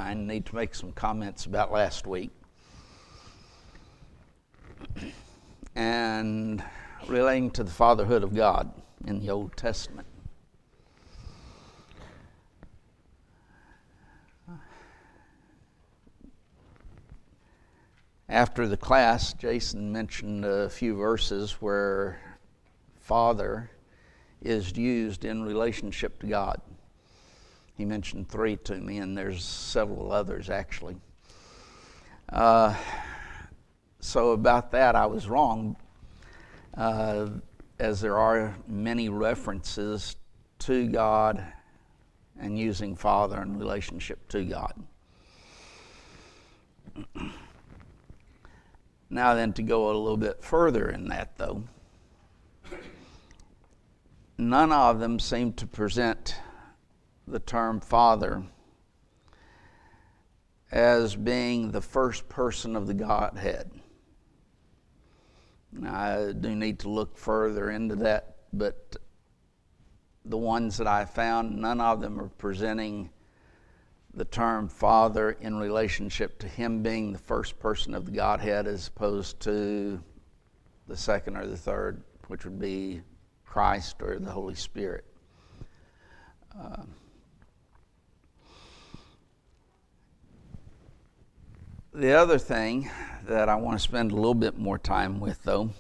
9. Need to make some comments about last week. And relating to the fatherhood of God in the Old Testament. After the class, Jason mentioned a few verses where father is used in relationship to God. He mentioned 3 to me, and there's several others actually. So about that, I was wrong, as there are many references to God and using father in relationship to God. Now then, to go a little bit further in that, though, none of them seem to present the term father as being the first person of the Godhead. Now, I do need to look further into that, but the ones that I found, none of them are presenting the term father in relationship to him being the first person of the Godhead as opposed to the second or the third, which would be Christ or the Holy Spirit. The other thing that I want to spend a little bit more time with, though,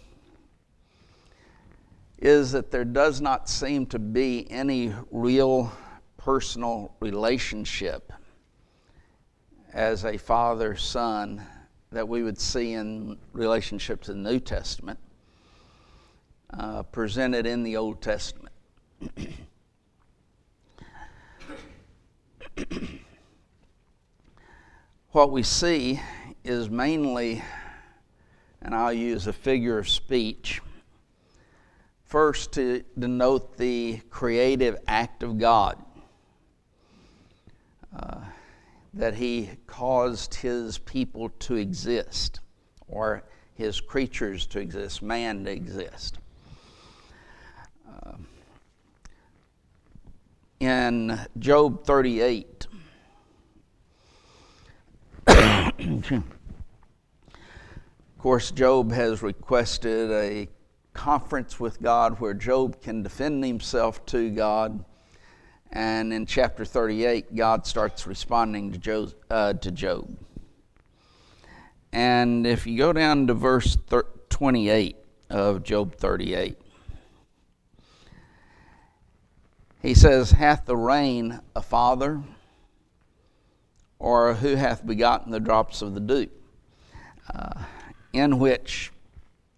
is that there does not seem to be any real personal relationship as a father-son that we would see in relationship to the New Testament presented in the Old Testament. What we see is mainly, and I'll use a figure of speech, first to denote the creative act of God, that he caused his people to exist, or his creatures to exist, man to exist. In Job 38, of course, Job has requested a conference with God where Job can defend himself to God. And in chapter 38, God starts responding to Job. And if you go down to verse 28 of Job 38, he says, "Hath the rain a father? Or who hath begotten the drops of the dew?" In which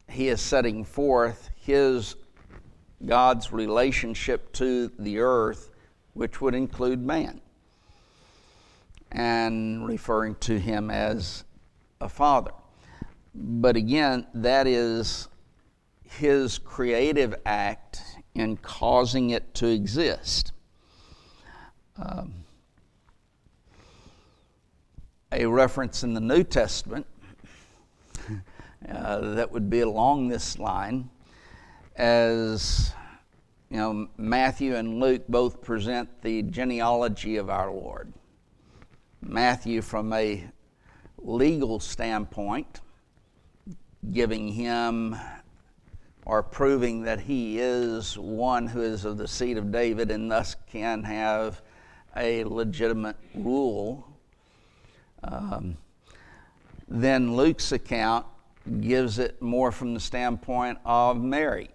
he is setting forth God's relationship to the earth, which would include man, and referring to him as a father. But again, that is his creative act in causing it to exist. A reference in the New Testament that would be along this line, as you know, Matthew and Luke both present the genealogy of our Lord. Matthew from a legal standpoint, giving him or proving that he is one who is of the seed of David and thus can have a legitimate rule. Then Luke's account gives it more from the standpoint of Mary.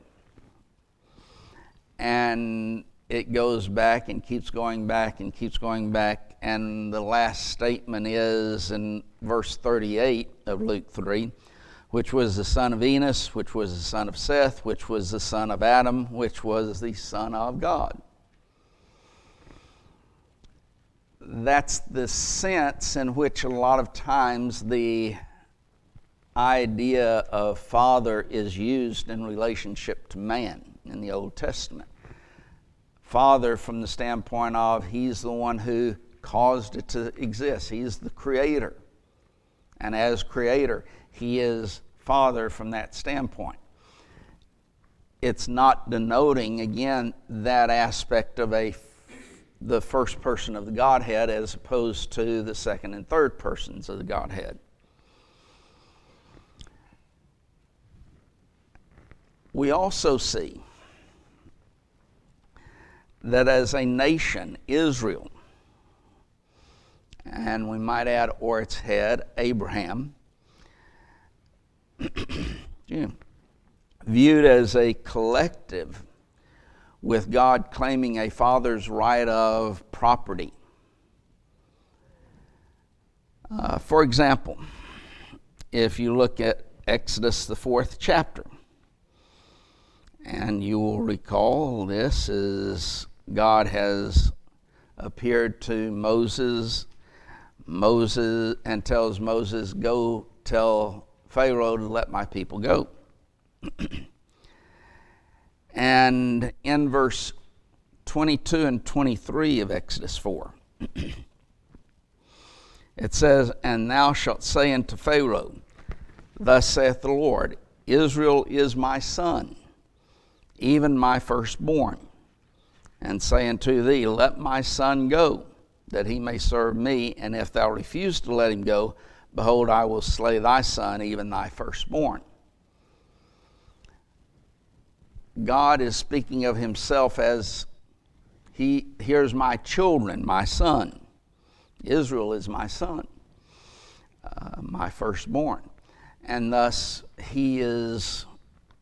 And it goes back and keeps going back and keeps going back. And the last statement is in verse 38 of Luke 3, which was the son of Enos, which was the son of Seth, which was the son of Adam, which was the son of God. That's the sense in which a lot of times the idea of father is used in relationship to man in the Old Testament. Father from the standpoint of he's the one who caused it to exist. He's the creator. And as creator, he is father from that standpoint. It's not denoting, again, that aspect of a the first person of the Godhead as opposed to the second and third persons of the Godhead. We also see that as a nation, Israel, and we might add, or its head, Abraham, viewed as a collective, with God claiming a father's right of property. For example, if you look at Exodus, the 4th chapter, and you will recall this is God has appeared to Moses and tells Moses, go tell Pharaoh to let my people go. And in verse 22 and 23 of Exodus 4, it says, and thou shalt say unto Pharaoh, thus saith the Lord, Israel is my son, even my firstborn. And say unto thee, let my son go, that he may serve me. And if thou refuse to let him go, behold, I will slay thy son, even thy firstborn. God is speaking of himself as, here's my children, my son. Israel is my son, my firstborn. And thus he is,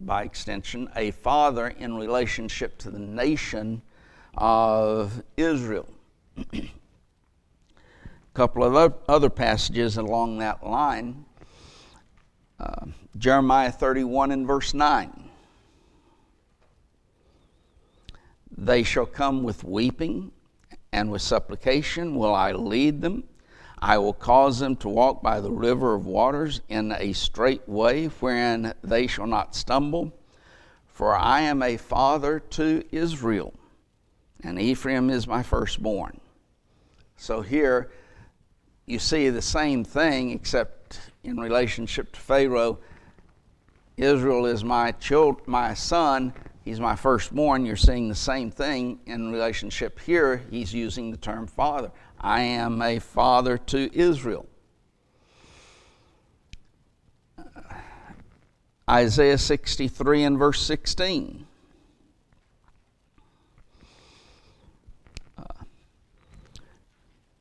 by extension, a father in relationship to the nation of Israel. A couple of other passages along that line. Jeremiah 31 and verse 9. They shall come with weeping, and with supplication will I lead them. I will cause them to walk by the river of waters in a straight way, wherein they shall not stumble. For I am a father to Israel, and Ephraim is my firstborn. So here you see the same thing, except in relationship to Pharaoh. Israel is my son, he's my firstborn. You're seeing the same thing in relationship here. He's using the term father. I am a father to Israel. Isaiah 63 and verse 16. It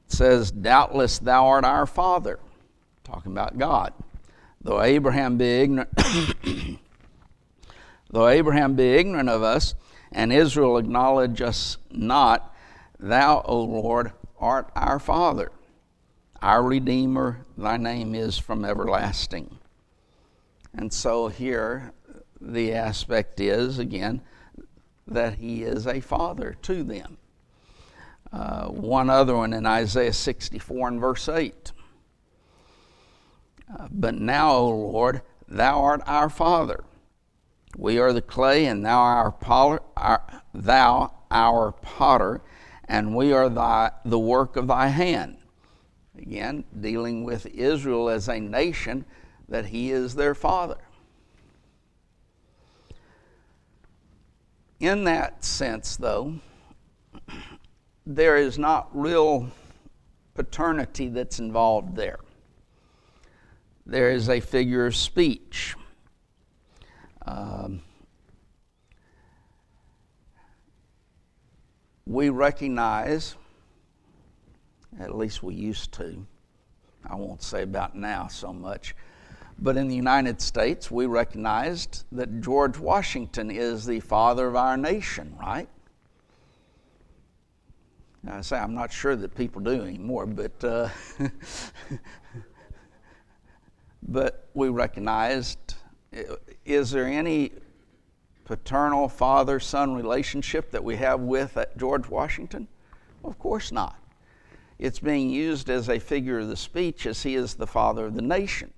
says, doubtless thou art our father, talking about God. Though Abraham be ignorant, of us, and Israel acknowledge us not, thou, O Lord, art our Father, our Redeemer, thy name is from everlasting. And so here the aspect is, again, that he is a father to them. One other one in Isaiah 64 and verse 8. But now, O Lord, thou art our Father. We are the clay, and thou our potter, and we are the work of thy hand. Again, dealing with Israel as a nation, that he is their father. In that sense, though, there is not real paternity that's involved there. There is a figure of speech. We recognize, at least we used to, I won't say about now so much, but in the United States, we recognized that George Washington is the father of our nation, right? Now, I say I'm not sure that people do anymore, but but we recognized, is there any paternal father-son relationship that we have with George Washington? Well, of course not. It's being used as a figure of the speech as he is the father of the nation.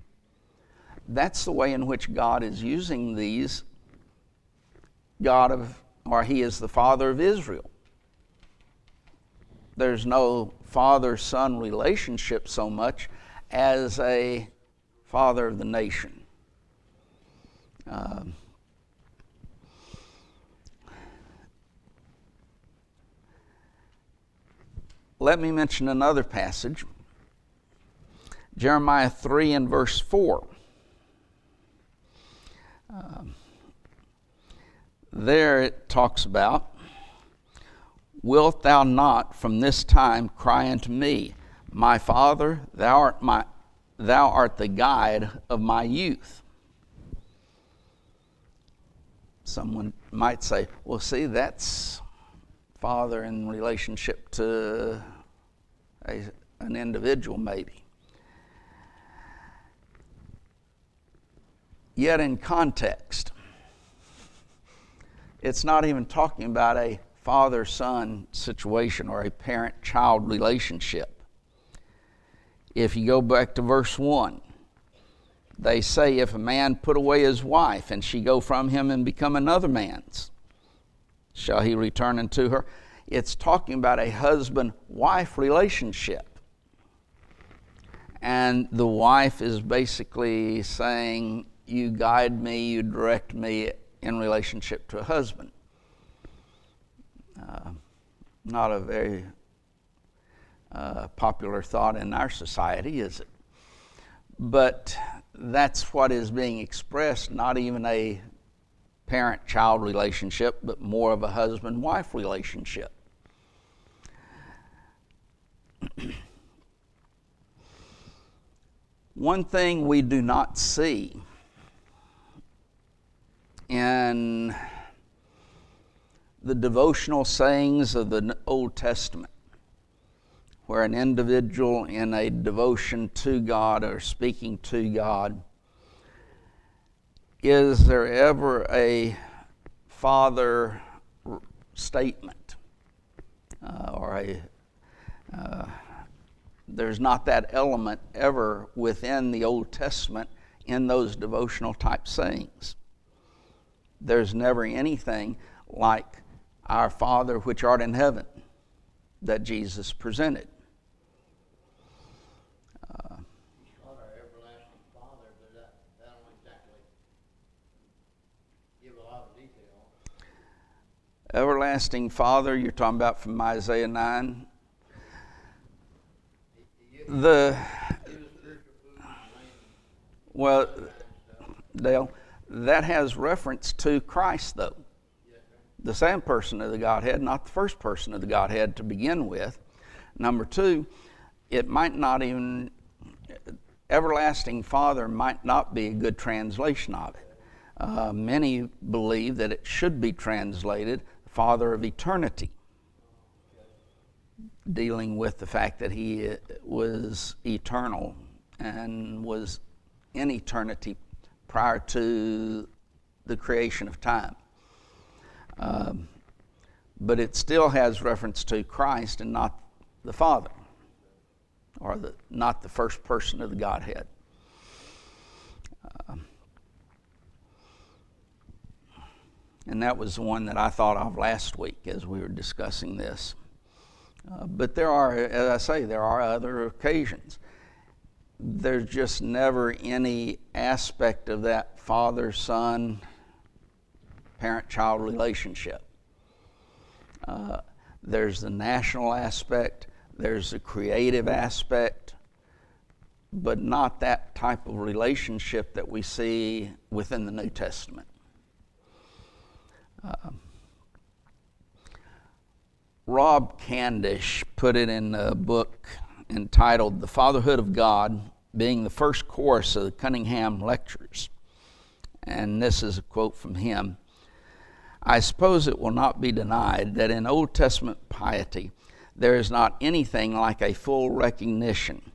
That's the way in which God is using these, he is the father of Israel. There's no father-son relationship so much as a father of the nation. let me mention another passage, Jeremiah 3 and verse 4. There it talks about, wilt thou not from this time cry unto me, my Father, thou art the guide of my youth. Someone might say, well, see, that's Father in relationship to an individual maybe. Yet in context, it's not even talking about a father-son situation or a parent-child relationship. If you go back to verse 1, they say, if a man put away his wife, and she go from him and become another man's, shall he return unto her? It's talking about a husband-wife relationship. And the wife is basically saying, you guide me, you direct me in relationship to a husband. Not a very popular thought in our society, is it? But that's what is being expressed, not even a parent-child relationship, but more of a husband-wife relationship. One thing we do not see in the devotional sayings of the Old Testament, where an individual in a devotion to God or speaking to God, is there ever a father statement there's not that element ever within the Old Testament in those devotional type sayings. There's never anything like our Father which art in heaven that Jesus presented. Our everlasting Father, but that don't exactly give a lot of detail. Everlasting Father, you're talking about from Isaiah 9. Well, Dale, that has reference to Christ, though. The second person of the Godhead, not the first person of the Godhead to begin with. Number two, it might not even, everlasting Father might not be a good translation of it. Many believe that it should be translated Father of eternity, dealing with the fact that he was eternal and was in eternity prior to the creation of time. But it still has reference to Christ and not the Father, or not the first person of the Godhead. And that was the one that I thought of last week as we were discussing this. But there are, as I say, there are other occasions. There's just never any aspect of that father-son, parent-child relationship. There's the national aspect, there's the creative aspect, but not that type of relationship that we see within the New Testament. Rob Candish put it in a book entitled The Fatherhood of God, being the first course of the Cunningham Lectures. And this is a quote from him. I suppose it will not be denied that in Old Testament piety there is not anything like a full recognition,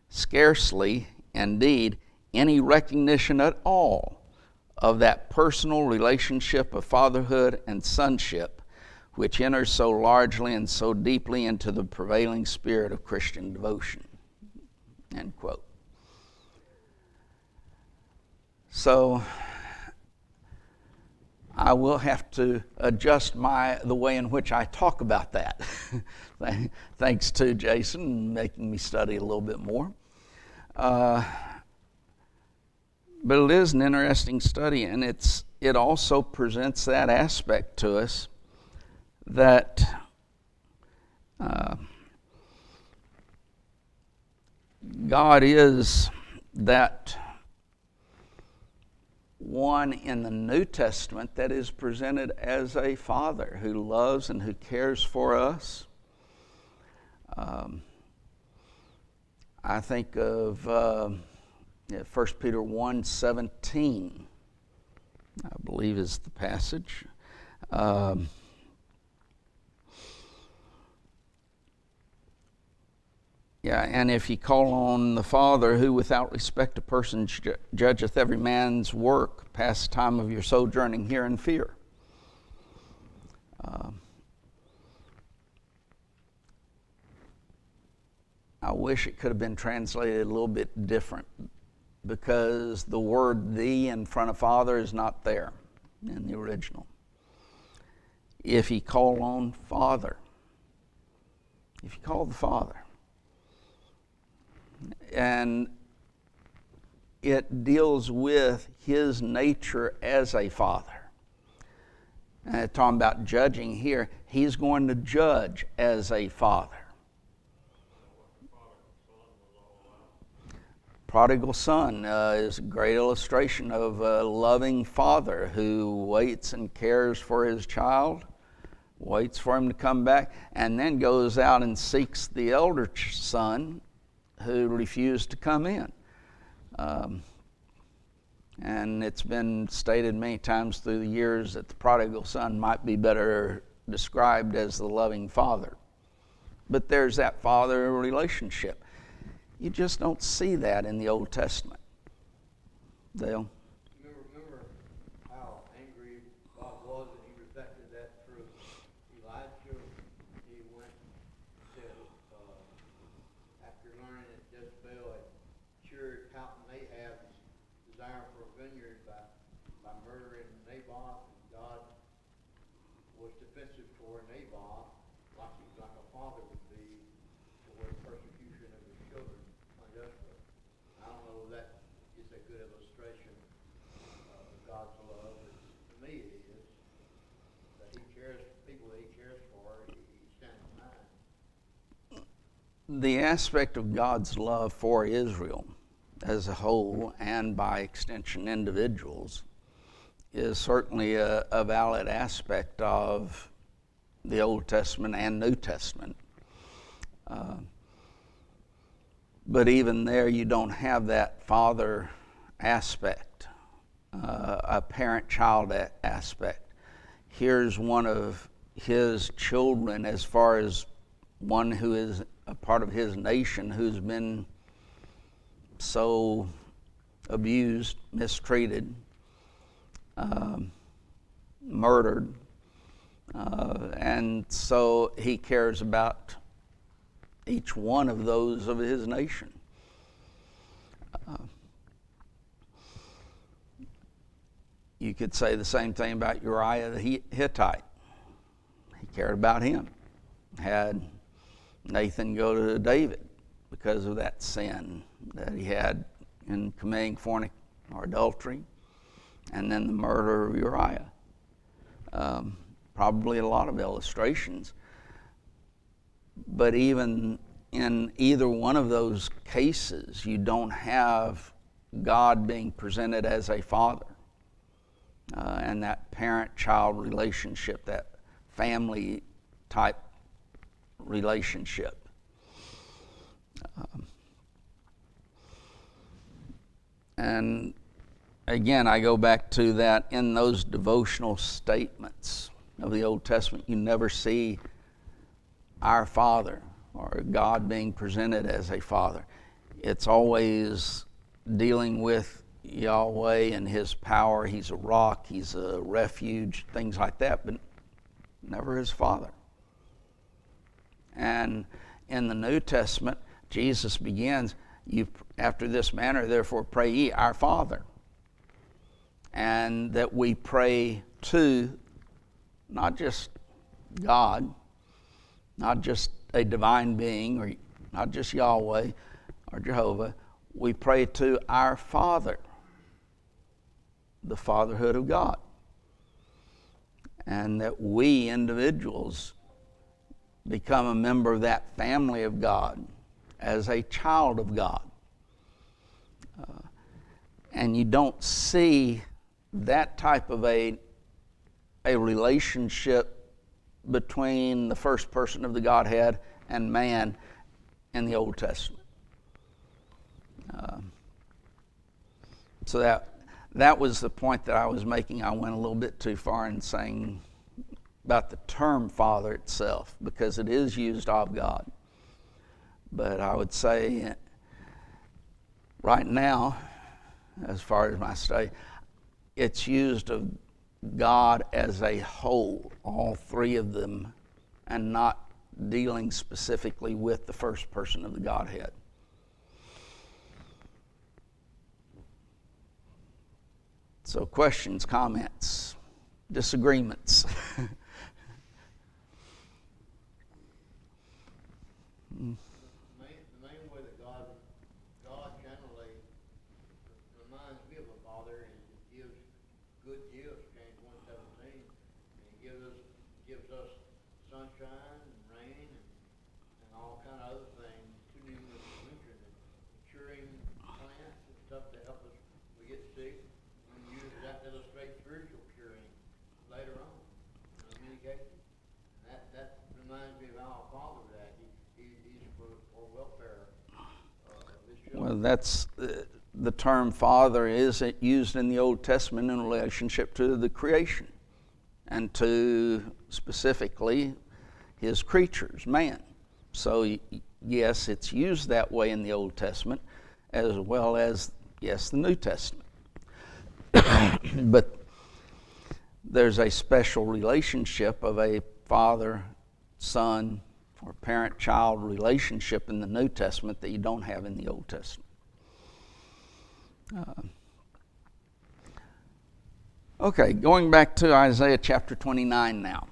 scarcely, indeed, any recognition at all of that personal relationship of fatherhood and sonship which enters so largely and so deeply into the prevailing spirit of Christian devotion. End quote. So I will have to adjust the way in which I talk about that. Thanks to Jason making me study a little bit more. But it is an interesting study, and it also presents that aspect to us that God is that one in the New Testament that is presented as a father who loves and who cares for us. I think of 1 Peter 1:17, I believe is the passage. And if ye call on the Father, who without respect of persons judgeth every man's work, pass the time of your sojourning here in fear. I wish it could have been translated a little bit different, because the word "thee" in front of Father is not there in the original. If ye call on Father, if you call the Father, and it deals with his nature as a father. And talking about judging here, he's going to judge as a father. Prodigal son is a great illustration of a loving father who waits and cares for his child, waits for him to come back, and then goes out and seeks the elder son who refused to come in. And it's been stated many times through the years that the prodigal son might be better described as the loving father. But there's that father relationship. You just don't see that in the Old Testament. Dale? Remember how angry God was, and he reflected that through Elijah. He went to, after learning that Jezebel had cured Count Ahab's desire for a vineyard by murdering Naboth, and God was defensive toward Naboth, like a father would be toward persecution of his children unjustly. I don't know if that is a good illustration of God's love, but to me it is. That he cares for people that he cares for, he stands behind. The aspect of God's love for Israel as a whole, and by extension individuals, is certainly a valid aspect of the Old Testament and New Testament. But even there, you don't have that father aspect, a parent-child aspect. Here's one of his children, as far as one who is a part of his nation, who's been so abused, mistreated, murdered, and so he cares about each one of those of his nation. You could say the same thing about Uriah the Hittite. He cared about him. Had Nathan go to David because of that sin that he had in committing adultery, and then the murder of Uriah. Probably a lot of illustrations. But even in either one of those cases, you don't have God being presented as a father, and that parent-child relationship, that family-type relationship. And again, I go back to that in those devotional statements of the Old Testament, you never see our Father or God being presented as a father. It's always dealing with Yahweh and his power. He's a rock, he's a refuge, things like that, but never his father. And in the New Testament, Jesus begins, after this manner, therefore pray ye, our Father. And that we pray to not just God, not just a divine being, or not just Yahweh or Jehovah. We pray to our Father, the fatherhood of God. And that we individuals become a member of that family of God as a child of God. And you don't see that type of a relationship between the first person of the Godhead and man in the Old Testament. So that was the point that I was making. I went a little bit too far in saying about the term Father itself, because it is used of God. But I would say right now, as far as my study, it's used of God as a whole, all three of them, and not dealing specifically with the first person of the Godhead. So questions, comments, disagreements. The main way that God generally reminds me of a father, and he gives good gifts. James 1:17, and he gives us sunshine and rain and all kind of other things, too numerous to mention, and maturing plants and stuff to help us. We get sick, we use that to illustrate spiritual curing later on in many cases. And that reminds me of our Father, that he's for welfare of his children. Well, that's the term Father is used in the Old Testament in relationship to the creation and to specifically his creatures, man. So yes, it's used that way in the Old Testament as well as, yes, the New Testament. But there's a special relationship of a father-son or parent-child relationship in the New Testament that you don't have in the Old Testament. Okay, going back to Isaiah chapter 29 now.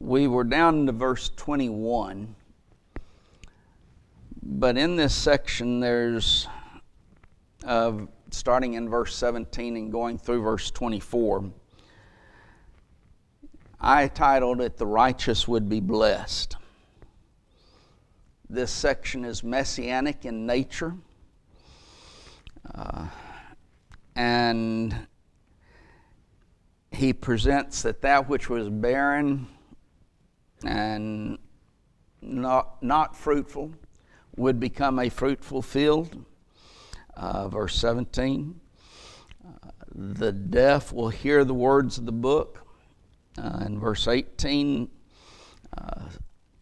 We were down to verse 21, but in this section there's, starting in verse 17 and going through verse 24, I titled it, "The Righteous Would Be Blessed." This section is messianic in nature, and he presents that which was barren and not fruitful would become a fruitful field. Verse 17, the deaf will hear the words of the book. In verse 18,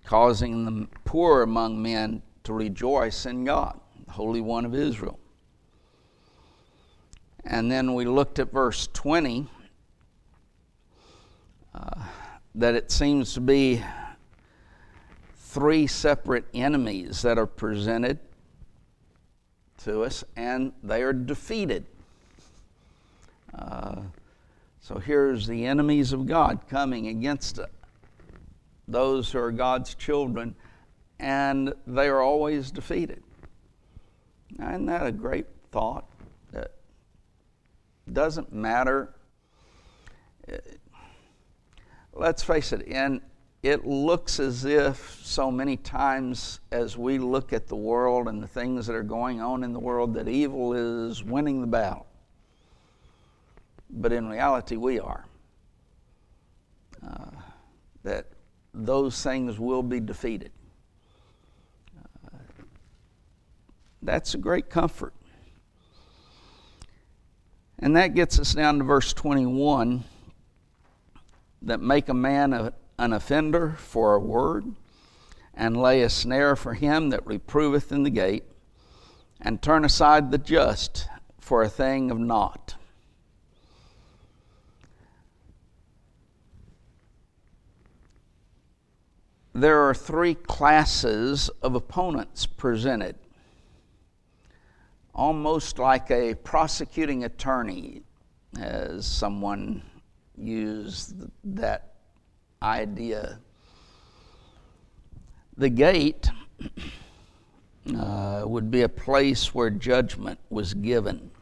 causing the poor among men to rejoice in God, the Holy One of Israel. And then we looked at verse 20, that it seems to be three separate enemies that are presented to us, and they are defeated. So here's the enemies of God coming against those who are God's children, and they are always defeated. Now, isn't that a great thought? That doesn't matter. Let's face it, and it looks as if so many times as we look at the world and the things that are going on in the world, that evil is winning the battle. But in reality, we are. That those things will be defeated. That's a great comfort. And that gets us down to verse 21, that make a man an offender for a word, and lay a snare for him that reproveth in the gate, and turn aside the just for a thing of naught. There are three classes of opponents presented, almost like a prosecuting attorney, as someone used that idea. The gate would be a place where judgment was given,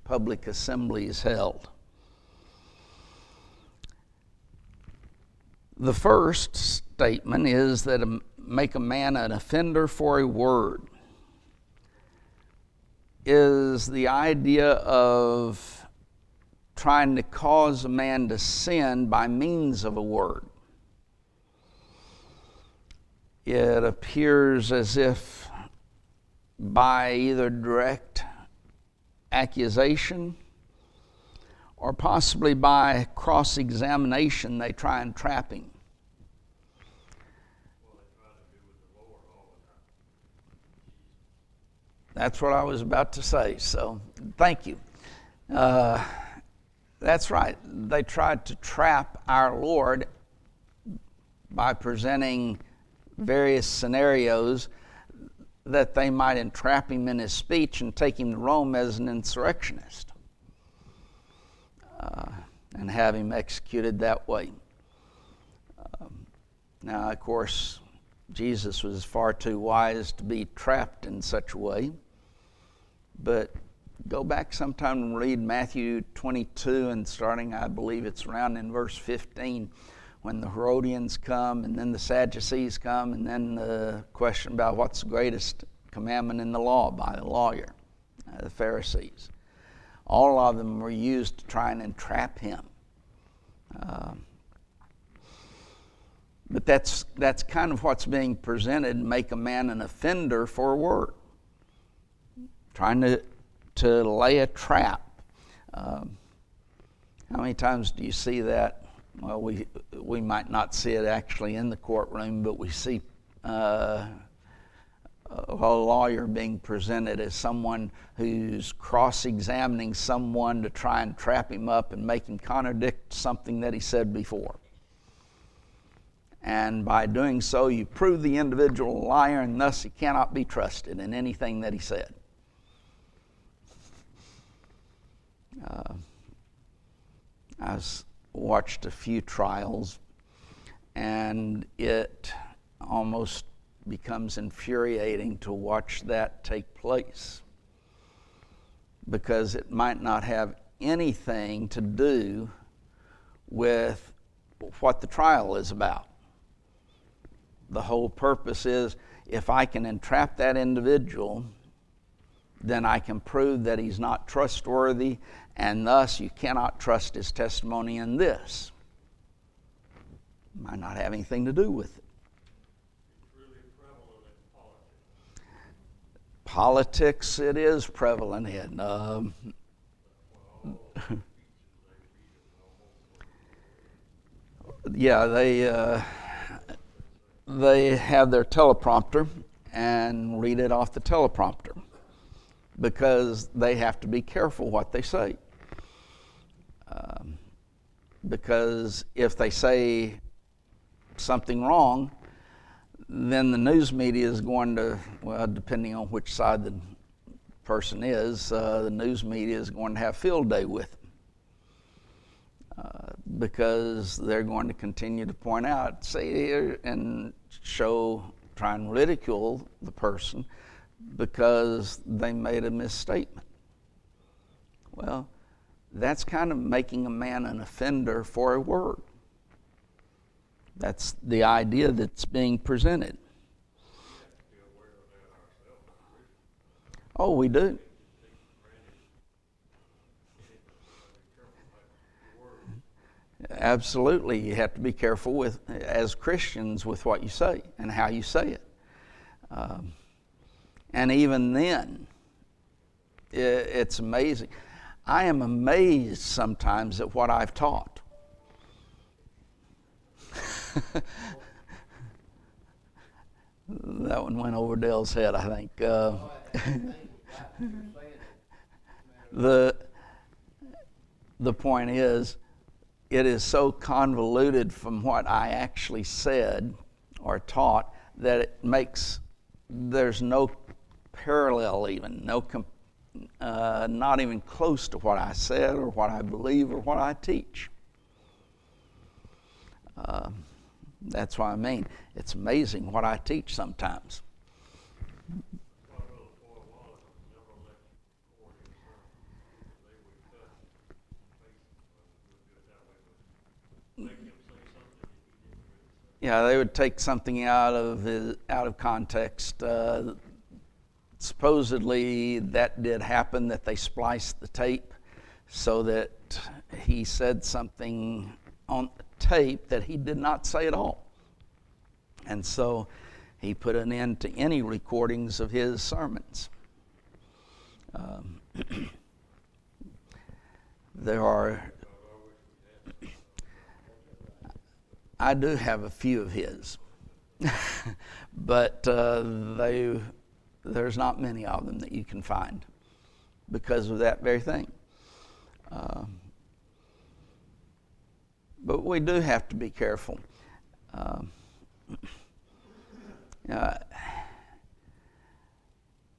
public assemblies held. The first statement is that make a man an offender for a word is the idea of trying to cause a man to sin by means of a word. It appears as if by either direct accusation or possibly by cross-examination they try and trap him. That's what I was about to say, so thank you. That's right. They tried to trap our Lord by presenting various scenarios that they might entrap him in his speech and take him to Rome as an insurrectionist and have him executed that way. Now, of course, Jesus was far too wise to be trapped in such a way. But go back sometime and read Matthew 22, and starting, I believe it's around in verse 15, when the Herodians come, and then the Sadducees come, and then the question about what's the greatest commandment in the law by the lawyer, the Pharisees. All of them were used to try and entrap him. But that's kind of what's being presented, make a man an offender for a word. Trying to lay a trap. How many times do you see that? Well, we might not see it actually in the courtroom, but we see a lawyer being presented as someone who's cross-examining someone to try and trap him up and make him contradict something that he said before. And by doing so, you prove the individual a liar, and thus he cannot be trusted in anything that he said. I've watched a few trials, and it almost becomes infuriating to watch that take place, because it might not have anything to do with what the trial is about. The whole purpose is, if I can entrap that individual, then I can prove that he's not trustworthy, and thus you cannot trust his testimony in this. Might not have anything to do with it. It's really prevalent in politics. Politics, it is prevalent in. Yeah, they have their teleprompter and read it off the teleprompter, because they have to be careful what they say. Because if they say something wrong, then the news media is going to, well, depending on which side the person is, the news media is going to have field day with them. Because they're going to continue to point out, say here, and show, try and ridicule the person because they made a misstatement. Well, that's kind of making a man an offender for a word. That's the idea that's being presented. Oh, we do. Absolutely, you have to be careful with, as Christians, with what you say and how you say it. And even then, it's amazing. I am amazed sometimes at what I've taught. That one went over Dale's head, I think. The point is, it is so convoluted from what I actually said or taught that it makes, there's no parallel even, not even close to what I said or what I believe or what I teach. That's what I mean. It's amazing what I teach sometimes. Yeah, they would take something out of context. Supposedly that did happen, that they spliced the tape so that he said something on the tape that he did not say at all. And so he put an end to any recordings of his sermons. I do have a few of his, but there's not many of them that you can find because of that very thing. But we do have to be careful.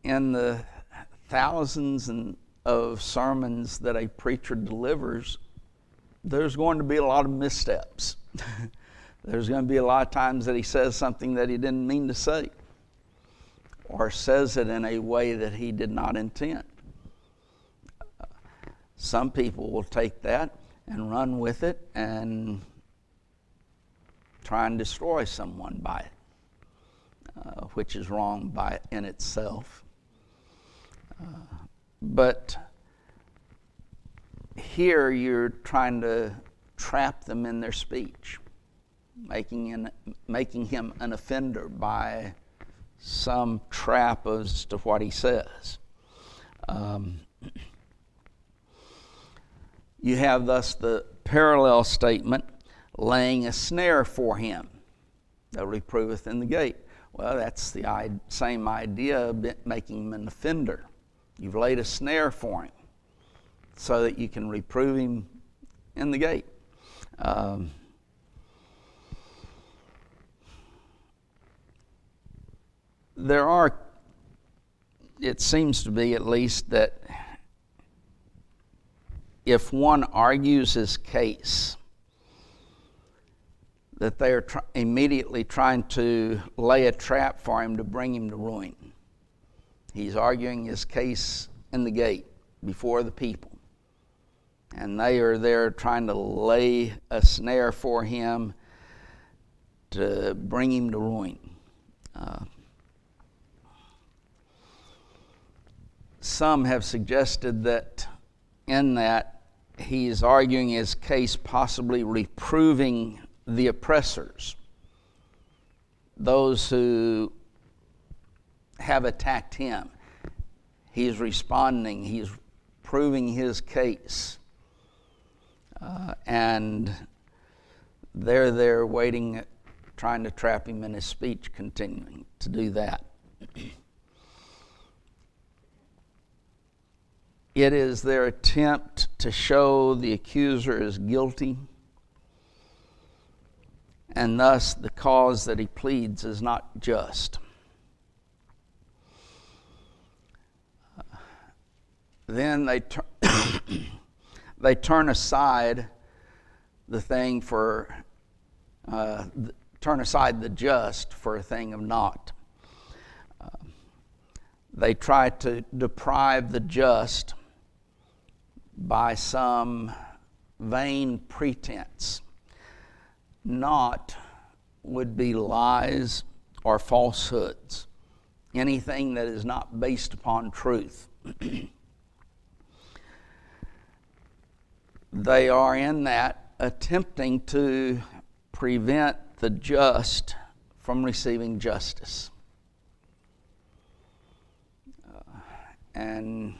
In the thousands of sermons that a preacher delivers, there's going to be a lot of missteps. There's going to be a lot of times that he says something that he didn't mean to say, or says it in a way that he did not intend. Some people will take that and run with it and try and destroy someone by it, which is wrong in itself. But here you're trying to trap them in their speech, making him an offender by some trap as to what he says. You have thus the parallel statement, laying a snare for him that reproveth in the gate. Well, that's the same idea of making him an offender. You've laid a snare for him so that you can reprove him in the gate. There are, it seems to be at least, that if one argues his case, that they are immediately trying to lay a trap for him to bring him to ruin. He's arguing his case in the gate before the people, and they are there trying to lay a snare for him to bring him to ruin. Some have suggested that in that he's arguing his case, possibly reproving the oppressors, those who have attacked him. He's responding, he's proving his case. And they're there waiting, trying to trap him in his speech, continuing to do that. It is their attempt to show the accuser is guilty, and thus the cause that he pleads is not just. Then they turn aside the thing for turn aside the just for a thing of naught. They try to deprive the just by some vain pretense. Naught would be lies or falsehoods, anything that is not based upon truth. They are in that attempting to prevent the just from receiving justice. And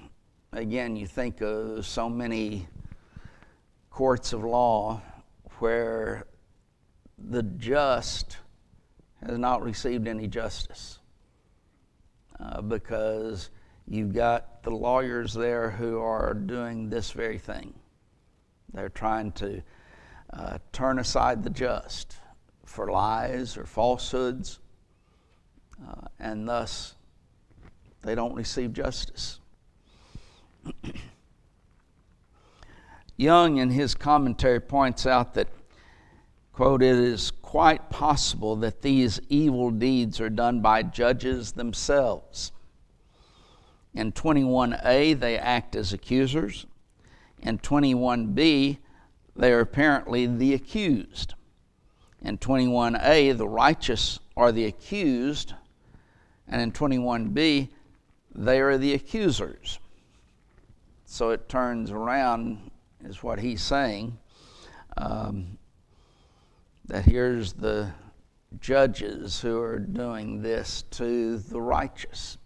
again, you think of so many courts of law where the just has not received any justice because you've got the lawyers there who are doing this very thing. They're trying to turn aside the just for lies or falsehoods, and thus they don't receive justice. Young, in his commentary, points out that, quote, it is quite possible that these evil deeds are done by judges themselves. In 21a, they act as accusers. In 21b, they are apparently the accused. In 21a, the righteous are the accused, and in 21b, they are the accusers. So it turns around, is what he's saying, that here's the judges who are doing this to the righteous.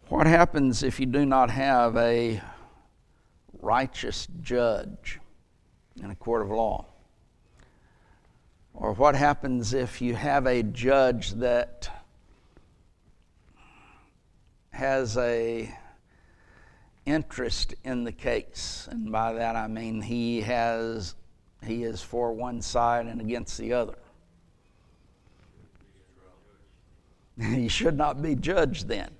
What happens if you do not have a righteous judge in a court of law? Or what happens if you have a judge that has a interest in the case? And by that I mean he is for one side and against the other. He should not be judged then.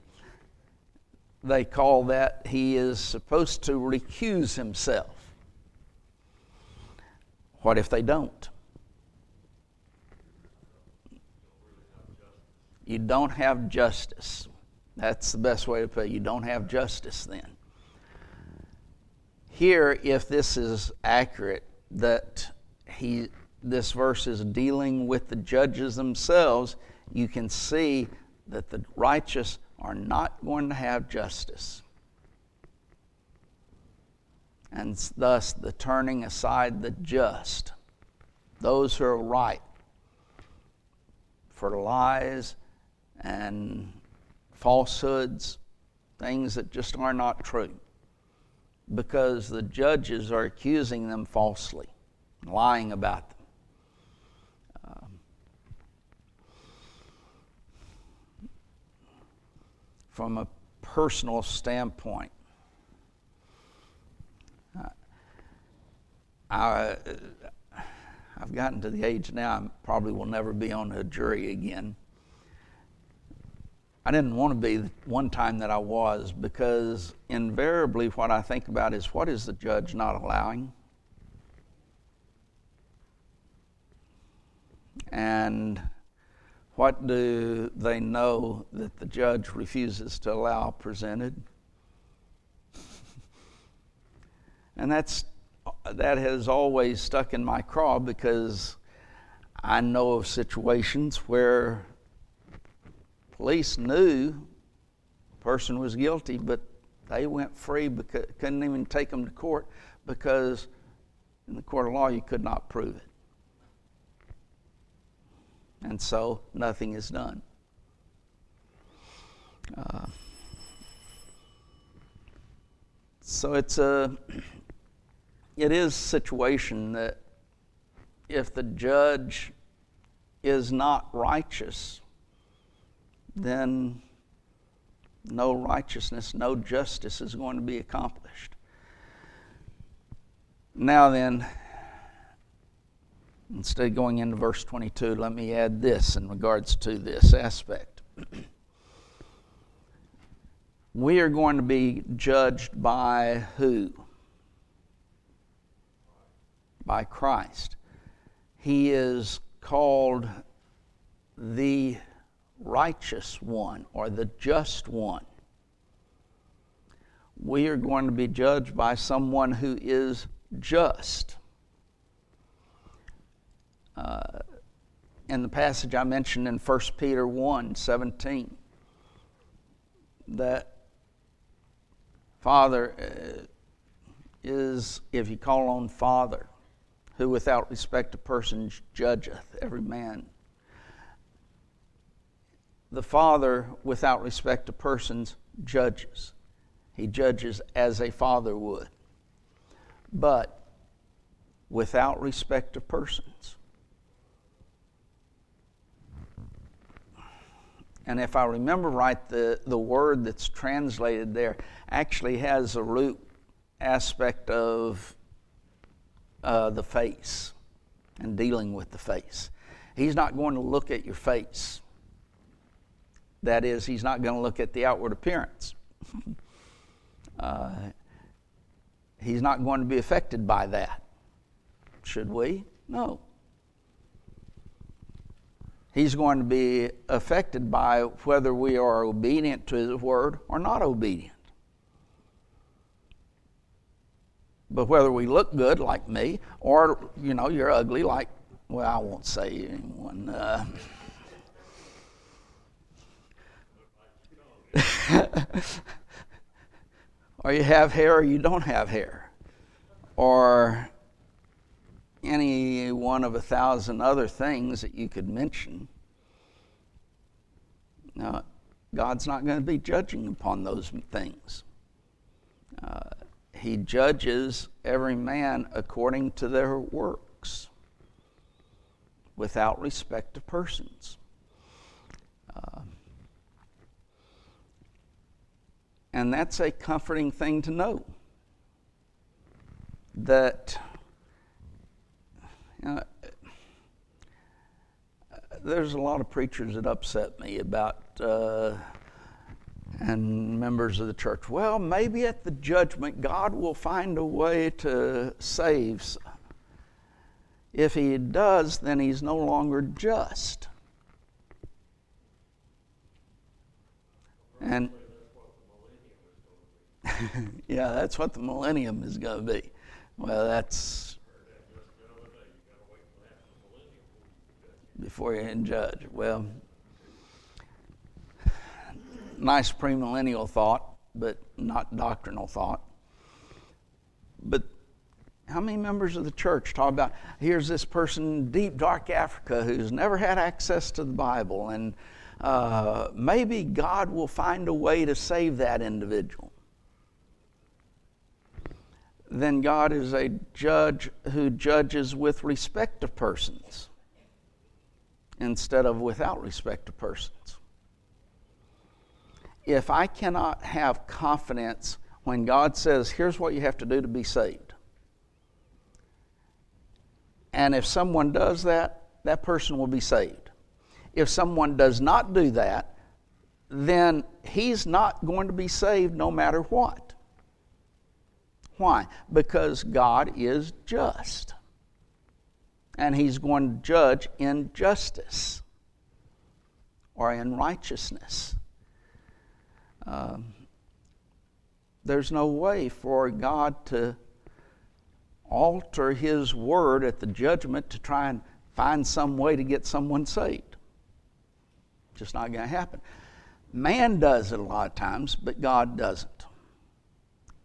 They call that he is supposed to recuse himself. What if they don't? You don't have justice. That's the best way to put it. You don't have justice then. Here, if this is accurate, that this verse is dealing with the judges themselves, you can see that the righteous are not going to have justice. And thus the turning aside the just, those who are right, for lies and falsehoods, things that just are not true, because the judges are accusing them falsely, lying about them. From a personal standpoint, I've gotten to the age now I probably will never be on a jury again. I didn't want to be the one time that I was, because invariably what I think about is, what is the judge not allowing? And what do they know that the judge refuses to allow presented? And that has always stuck in my craw, because I know of situations where police knew the person was guilty, but they went free, because couldn't even take them to court, because in the court of law you could not prove it. And so nothing is done. So it is a situation that if the judge is not righteous, then no righteousness, no justice is going to be accomplished. Now then, instead of going into verse 22, let me add this in regards to this aspect. We are going to be judged by who? By Christ. He is called the righteous one, or the just one. We are going to be judged by someone who is just. In the passage I mentioned in 1 Peter 1:17, that Father is, if you call on Father, who without respect of persons judgeth every man. The Father, without respect of persons, judges. He judges as a father would, but without respect of persons. And if I remember right, the word that's translated there actually has a root aspect of the face and dealing with the face. He's not going to look at your face. That is, he's not going to look at the outward appearance. He's not going to be affected by that. Should we? No. He's going to be affected by whether we are obedient to His word or not obedient. But whether we look good like me, or, you're ugly like, well, I won't say anyone. Or you have hair or you don't have hair. Or any one of 1,000 other things that you could mention. Now, God's not going to be judging upon those things. He judges every man according to their works, without respect of persons. And that's a comforting thing to know. That there's a lot of preachers that upset me about and members of the church. Well, maybe at the judgment God will find a way to save. If he does, then he's no longer just. And yeah, that's what the millennium is going to be. Well, that's before you can judge. Well, nice premillennial thought, but not doctrinal thought. But how many members of the church talk about, here's this person in deep, dark Africa who's never had access to the Bible, and maybe God will find a way to save that individual. Then God is a judge who judges with respect of persons instead of without respect of persons. If I cannot have confidence when God says, here's what you have to do to be saved, and if someone does that, that person will be saved. If someone does not do that, then he's not going to be saved no matter what. Why? Because God is just. And he's going to judge in justice or in righteousness. There's no way for God to alter his word at the judgment to try and find some way to get someone saved. Just not going to happen. Man does it a lot of times, but God doesn't.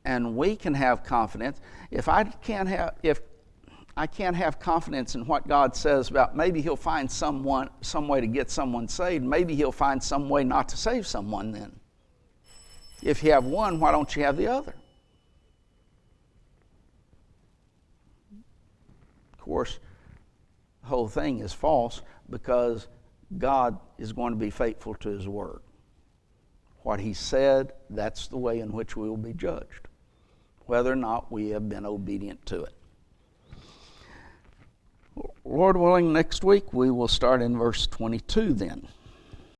And we can have confidence. If I can't have confidence in what God says about maybe he'll find some way to get someone saved, maybe he'll find some way not to save someone then. If you have one, why don't you have the other? Of course, the whole thing is false because God is going to be faithful to his word. What he said, that's the way in which we will be judged, whether or not we have been obedient to it. Lord willing, next week we will start in verse 22 then.